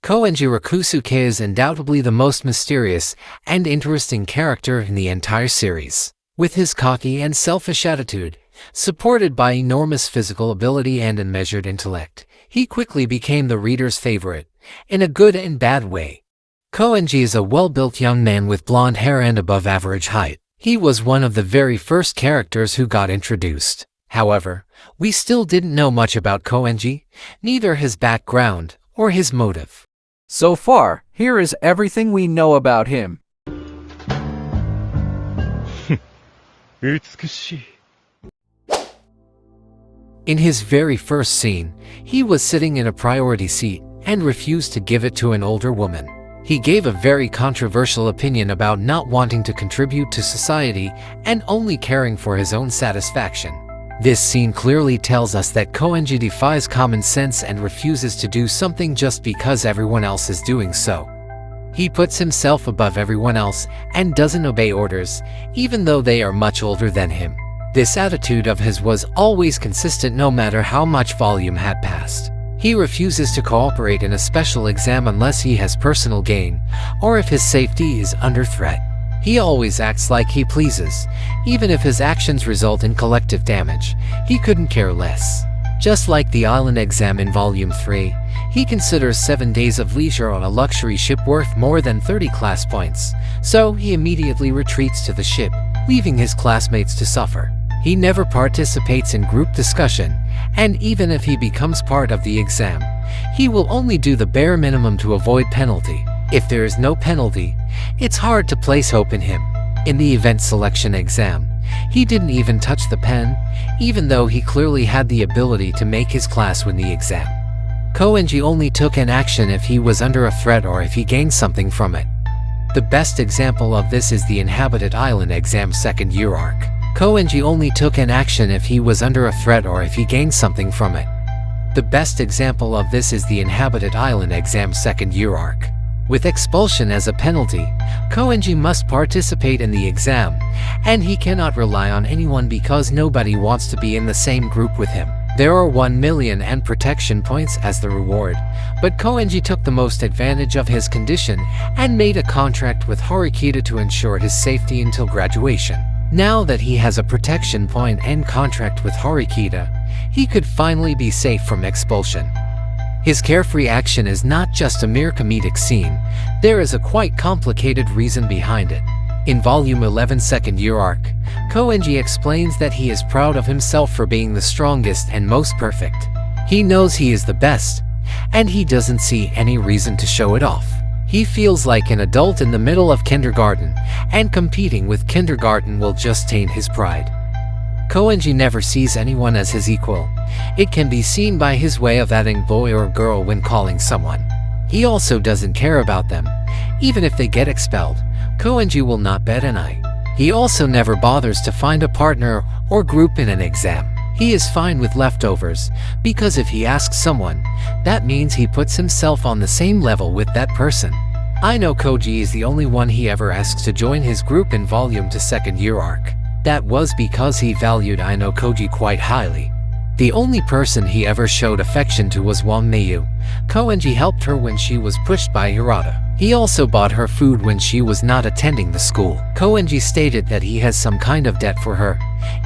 Koenji Rokusuke is undoubtedly the most mysterious and interesting character in the entire series. With his cocky and selfish attitude, supported by enormous physical ability and unmeasured intellect, he quickly became the reader's favorite, in a good and bad way. Koenji is a well-built young man with blonde hair and above-average height. He was one of the very first characters who got introduced. However, we still didn't know much about Koenji, neither his background or his motive. So far, here is everything we know about him. In his very first scene, he was sitting in a priority seat and refused to give it to an older woman. He gave a very controversial opinion about not wanting to contribute to society and only caring for his own satisfaction. This scene clearly tells us that Koenji defies common sense and refuses to do something just because everyone else is doing so. He puts himself above everyone else and doesn't obey orders, even though they are much older than him. This attitude of his was always consistent no matter how much volume had passed. He refuses to cooperate in a special exam unless he has personal gain, or if his safety is under threat. He always acts like he pleases, even if his actions result in collective damage. He couldn't care less. Just like the island exam in Volume 3, he considers 7 days of leisure on a luxury ship worth more than 30 class points, so he immediately retreats to the ship, leaving his classmates to suffer. He never participates in group discussion, and even if he becomes part of the exam, he will only do the bare minimum to avoid penalty. If there is no penalty, it's hard to place hope in him. In the event selection exam, he didn't even touch the pen, even though he clearly had the ability to make his class win the exam. Koenji only took an action if he was under a threat or if he gained something from it. The best example of this is the Inhabited Island exam second year arc. Koenji only took an action if he was under a threat or if he gained something from it. The best example of this is the Inhabited Island exam second year arc. With expulsion as a penalty, Koenji must participate in the exam, and he cannot rely on anyone because nobody wants to be in the same group with him. There are 1 million and protection points as the reward, but Koenji took the most advantage of his condition and made a contract with Horikita to ensure his safety until graduation. Now that he has a protection point and contract with Horikita, he could finally be safe from expulsion. His carefree action is not just a mere comedic scene, there is a quite complicated reason behind it. In Volume 11 second year arc, Koenji explains that he is proud of himself for being the strongest and most perfect. He knows he is the best, and he doesn't see any reason to show it off. He feels like an adult in the middle of kindergarten, and competing with kindergarten will just taint his pride. Koenji never sees anyone as his equal. It can be seen by his way of adding boy or girl when calling someone. He also doesn't care about them. Even if they get expelled, Koenji will not bat an eye. He also never bothers to find a partner or group in an exam. He is fine with leftovers, because if he asks someone, that means he puts himself on the same level with that person. Ayanokoji is the only one he ever asks to join his group in Volume 2 second year arc. That was because he valued Ayanokoji quite highly. The only person he ever showed affection to was Wangmeiyu. Koenji helped her when she was pushed by Hirata. He also bought her food when she was not attending the school. Koenji stated that he has some kind of debt for her,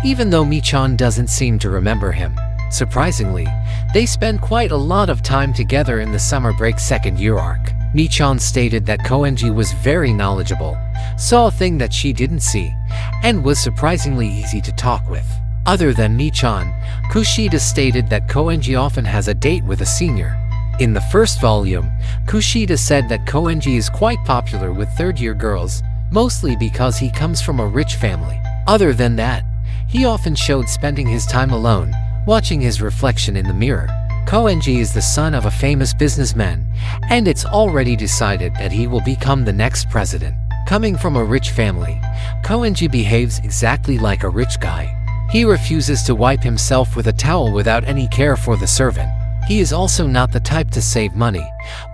even though Michan doesn't seem to remember him. Surprisingly, they spend quite a lot of time together in the summer break second year arc. Michan stated that Koenji was very knowledgeable, saw a thing that she didn't see, and was surprisingly easy to talk with. Other than Michan, Kushida stated that Koenji often has a date with a senior. In the first volume, Kushida said that Koenji is quite popular with third-year girls, mostly because he comes from a rich family. Other than that, he often showed spending his time alone, watching his reflection in the mirror. Koenji is the son of a famous businessman, and it's already decided that he will become the next president. Coming from a rich family, Koenji behaves exactly like a rich guy. He refuses to wipe himself with a towel without any care for the servant. He is also not the type to save money.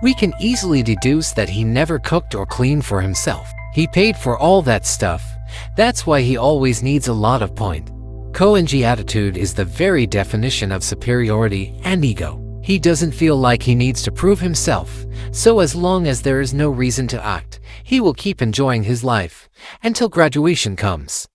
We can easily deduce that he never cooked or cleaned for himself. He paid for all that stuff. That's why he always needs a lot of point. Koenji attitude is the very definition of superiority and ego. He doesn't feel like he needs to prove himself, so as long as there is no reason to act, he will keep enjoying his life until graduation comes.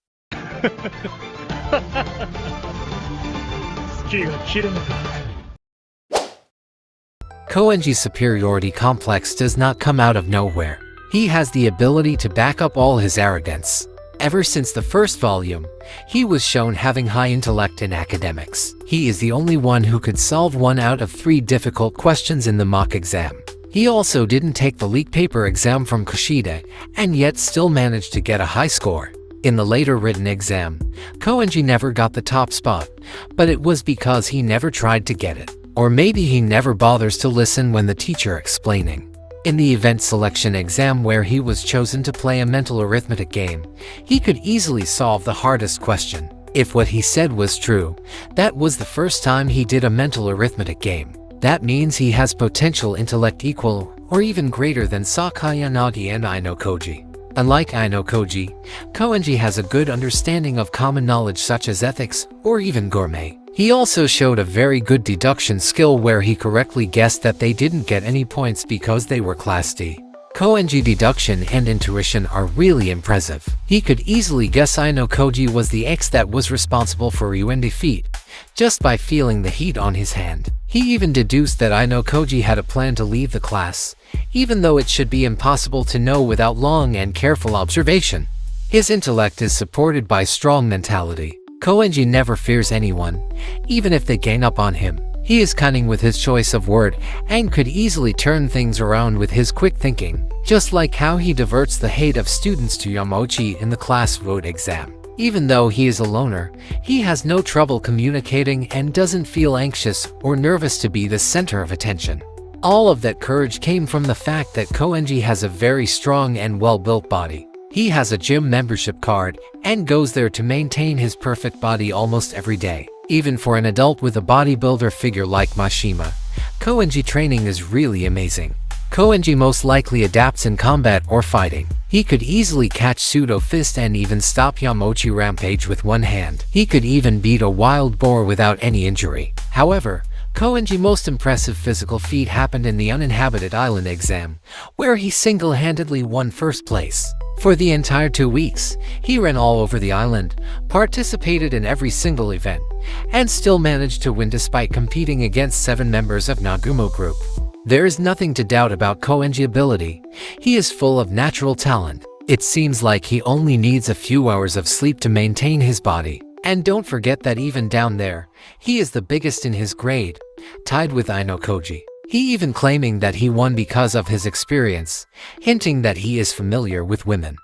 Koenji's superiority complex does not come out of nowhere. He has the ability to back up all his arrogance. Ever since the first volume, he was shown having high intellect in academics. He is the only one who could solve 1 out of 3 difficult questions in the mock exam. He also didn't take the leak paper exam from Kushida, and yet still managed to get a high score. In the later written exam, Koenji never got the top spot, but it was because he never tried to get it. Or maybe he never bothers to listen when the teacher explaining. In the event selection exam where he was chosen to play a mental arithmetic game, he could easily solve the hardest question. If what he said was true, that was the first time he did a mental arithmetic game. That means he has potential intellect equal or even greater than Sakayanagi and Ayanokoji. Unlike Ayanokoji, Koenji has a good understanding of common knowledge such as ethics or even gourmet. He also showed a very good deduction skill where he correctly guessed that they didn't get any points because they were Class D. Koenji deduction and intuition are really impressive. He could easily guess Ayanokoji was the X that was responsible for Ryuin defeat, just by feeling the heat on his hand. He even deduced that Ayanokoji had a plan to leave the class, even though it should be impossible to know without long and careful observation. His intellect is supported by strong mentality. Koenji never fears anyone, even if they gang up on him. He is cunning with his choice of word and could easily turn things around with his quick thinking, just like how he diverts the hate of students to Yamochi in the class vote exam. Even though he is a loner, he has no trouble communicating and doesn't feel anxious or nervous to be the center of attention. All of that courage came from the fact that Koenji has a very strong and well-built body. He has a gym membership card and goes there to maintain his perfect body almost every day. Even for an adult with a bodybuilder figure like Mashima, Koenji training is really amazing. Koenji most likely adapts in combat or fighting. He could easily catch pseudo fist and even stop Yamochi rampage with one hand. He could even beat a wild boar without any injury. However, Koenji's most impressive physical feat happened in the Uninhabited Island exam, where he single-handedly won first place. For the entire 2 weeks, he ran all over the island, participated in every single event, and still managed to win despite competing against 7 members of Nagumo group. There is nothing to doubt about Koenji's ability. He is full of natural talent. It seems like he only needs a few hours of sleep to maintain his body. And don't forget that even down there, he is the biggest in his grade, tied with Ayanokoji. He even claiming that he won because of his experience, hinting that he is familiar with women.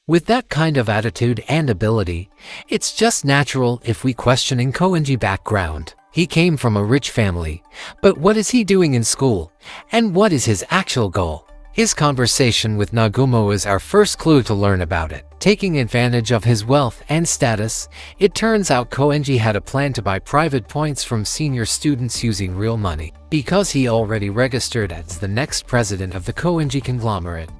With that kind of attitude and ability, it's just natural if we questioning Koenji's background. He came from a rich family, but what is he doing in school, and what is his actual goal? His conversation with Nagumo is our first clue to learn about it. Taking advantage of his wealth and status, it turns out Koenji had a plan to buy private points from senior students using real money. Because he already registered as the next president of the Koenji conglomerate,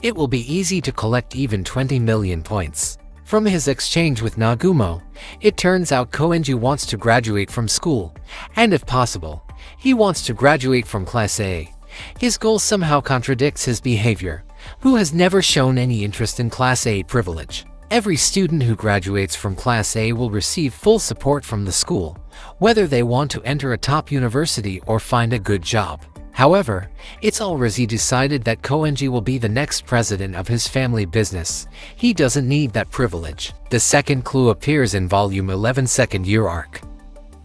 it will be easy to collect even 20 million points. From his exchange with Nagumo, it turns out Koenji wants to graduate from school, and if possible, he wants to graduate from Class A. His goal somehow contradicts his behavior, who has never shown any interest in Class A privilege. Every student who graduates from Class A will receive full support from the school, whether they want to enter a top university or find a good job. However, it's already decided that Koenji will be the next president of his family business. He doesn't need that privilege. The second clue appears in Volume 11 second year arc.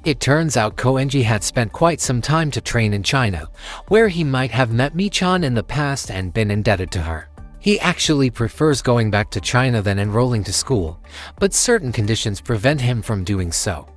It turns out Koenji had spent quite some time to train in China, where he might have met Mi-chan in the past and been indebted to her. He actually prefers going back to China than enrolling to school, but certain conditions prevent him from doing so.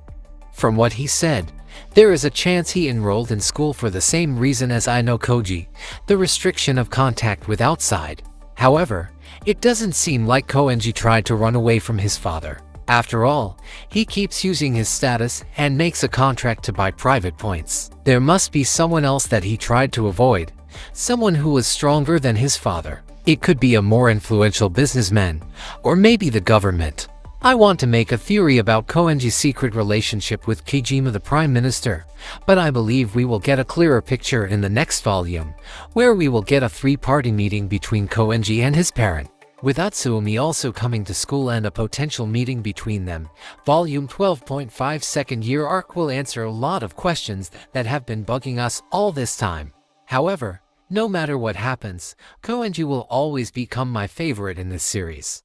From what he said, there is a chance he enrolled in school for the same reason as Ayanokoji, the restriction of contact with outside. However, it doesn't seem like Koenji tried to run away from his father. After all, he keeps using his status and makes a contract to buy private points. There must be someone else that he tried to avoid, someone who was stronger than his father. It could be a more influential businessman, or maybe the government. I want to make a theory about Koenji's secret relationship with Kijima the Prime Minister, but I believe we will get a clearer picture in the next volume, where we will get a three-party meeting between Koenji and his parent, with Atsumi also coming to school and a potential meeting between them. Volume 12.5 second year arc will answer a lot of questions that have been bugging us all this time. However, no matter what happens, Koenji will always become my favorite in this series.